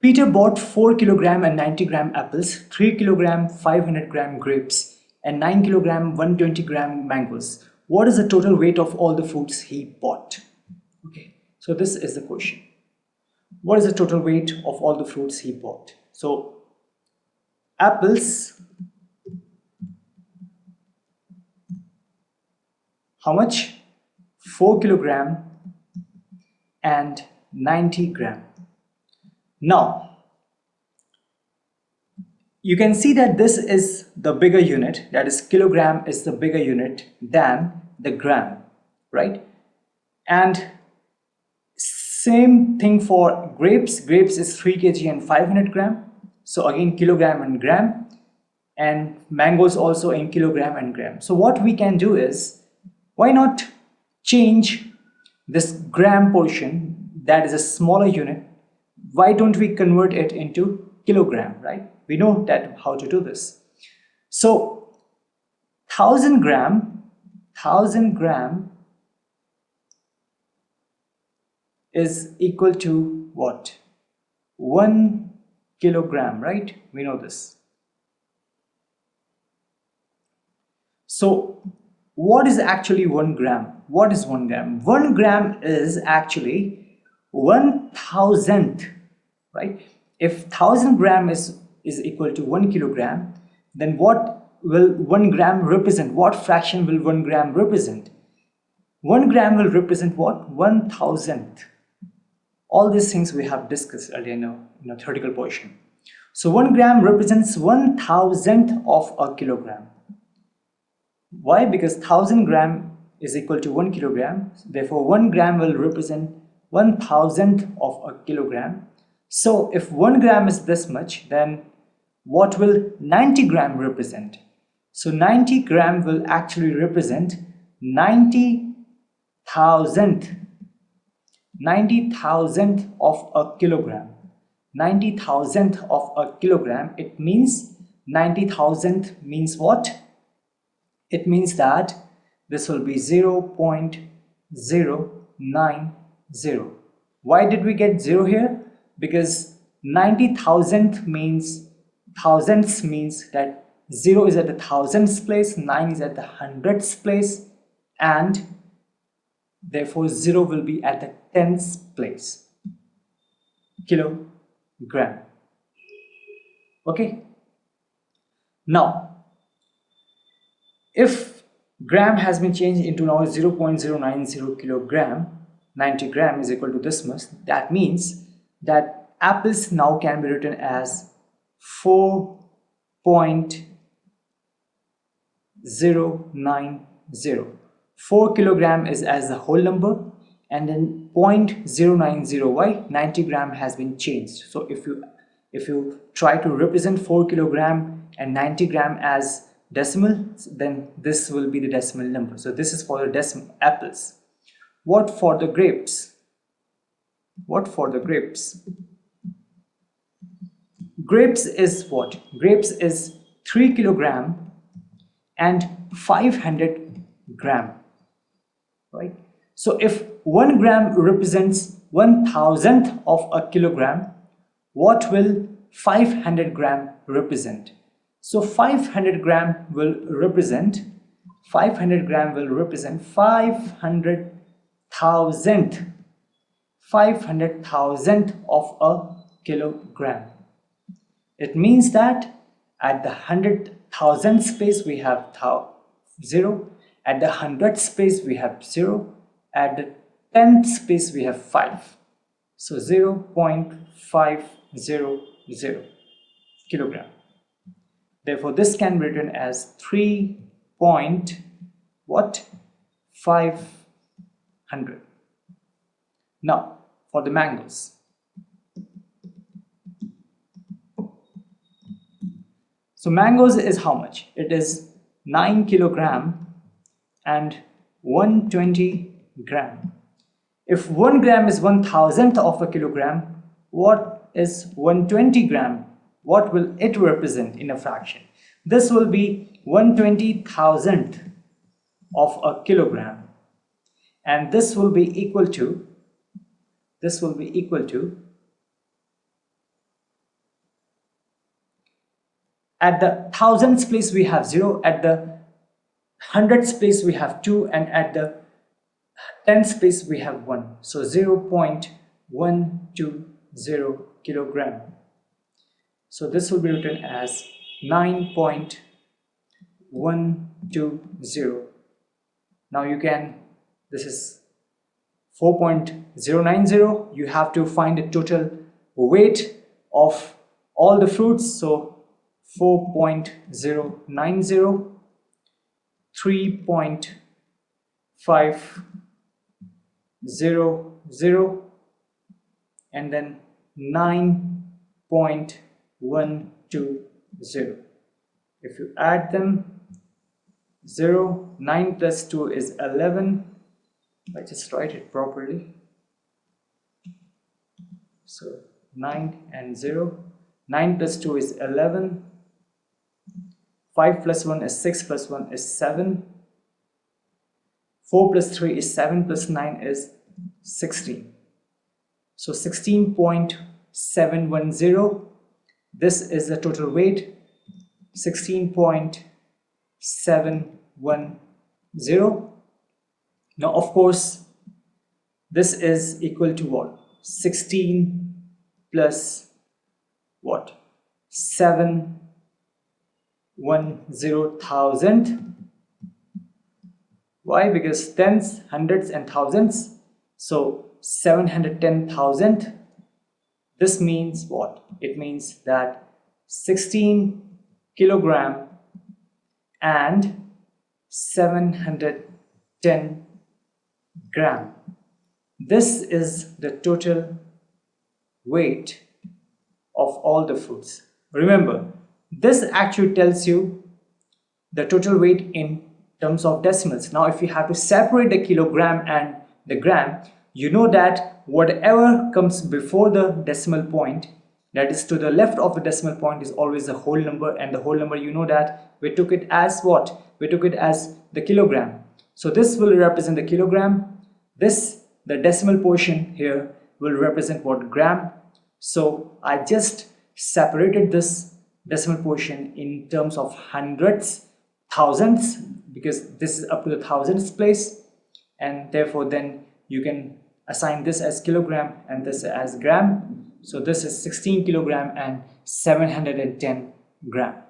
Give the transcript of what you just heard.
Peter bought 4 kilogram and 90-gram apples, 3 kilogram 500-gram grapes, and 9 kilogram 120-gram mangoes. What is the total weight of all the fruits he bought? Okay, so this is the question. What is the total weight of all the fruits he bought? So apples, how much? 4 kilogram and 90 gram. Now you can see that this is the bigger unit, that is kilogram is the bigger unit than the gram, right? And same thing for grapes. Grapes is 3 kg and 500 gram. So again kilogram and gram, and mangoes also in kilogram and gram. So what we can do is, why not change this gram portion, that is a smaller unit, why don't we convert it into kilogram, right? We know that how to do this. So 1000 gram is equal to what? 1 kilogram, right? We know this. So what is actually 1 gram? What is 1 gram? 1 gram is actually 1000th, right? If 1000 gram is equal to 1 kilogram, then what will 1 gram represent? What fraction will 1 gram represent? 1 gram will represent what? 1000th. All these things we have discussed earlier in a theoretical portion. So 1 gram represents 1000th of a kilogram. Why? Because 1000 gram is equal to 1 kilogram. Therefore 1 gram will represent 1000th of a kilogram. So if 1 gram is this much, then what will 90 gram represent? So 90 gram will actually represent 90,000th of a kilogram. 90,000th of a kilogram. It means 90,000th means what? It means that this will be 0.090. Why did we get 0 here? Because 90,000th means thousandths, means that 0 is at the thousandths place, 9 is at the hundredths place, and therefore 0 will be at the tenths place. Kilogram. Okay. Now if gram has been changed into now 0.090 kilogram, 90 gram is equal to this much, that means that apples now can be written as 4.090. 4 kilogram is as the whole number, and then 0.090. Why? 90 gram has been changed. So if you try to represent 4 kilogram and 90 gram as decimal, then this will be the decimal number. So this is for the decimal apples. What for the grapes? What for the grapes? Grapes is what? Grapes is 3 kilogram and 500 gram, right? So if 1 gram represents 1000th of a kilogram, what will 500 gram represent? So 500 gram will represent 500,000th of a kilogram. It means that at the 100,000th space we have 0, at the 100th space we have 0, at the 10th space we have 5. So 0.500 kilogram. Therefore this can be written as 3.500. Now for the mangoes. So mangoes is how much? It is 9 kilogram and 120 gram. If 1 gram is 1000th of a kilogram, what is 120 gram? What will it represent in a fraction? This will be 120,000th of a kilogram, and this will be equal to At the thousands place we have 0, at the hundreds place we have 2, and at the tens place we have 1. So 0.120 kilogram. So this will be written as 9.120. Now you can, this is 4.090. You have to find the total weight of all the fruits. So 4.090, 3.500, and then 9.120. If you add them, 9 plus 2 is 11. I just write it properly. So 9 and 0. 9 plus 2 is 11. 5 plus 1 is 6 plus 1 is 7. 4 plus 3 is 7 plus 9 is 16. So 16.710. This is the total weight. 16.710. Now of course this is equal to what? 16 plus what? 710,000. Why? Because tens, hundreds and thousands. So 710,000. This means what? It means that 16 kilogram and 710 gram. This is the total weight of all the fruits. Remember, this actually tells you the total weight in terms of decimals. Now if you have to separate the kilogram and the gram, you know that whatever comes before the decimal point, that is to the left of the decimal point, is always a whole number, and the whole number, you know that we took it as what? We took it as the kilogram. So this will represent the kilogram. This, the decimal portion here, will represent what? Gram. So I just separated this decimal portion in terms of hundreds, thousands, because this is up to the thousands place, and therefore then you can assign this as kilogram and this as gram. So this is 16 kilogram and 710 gram.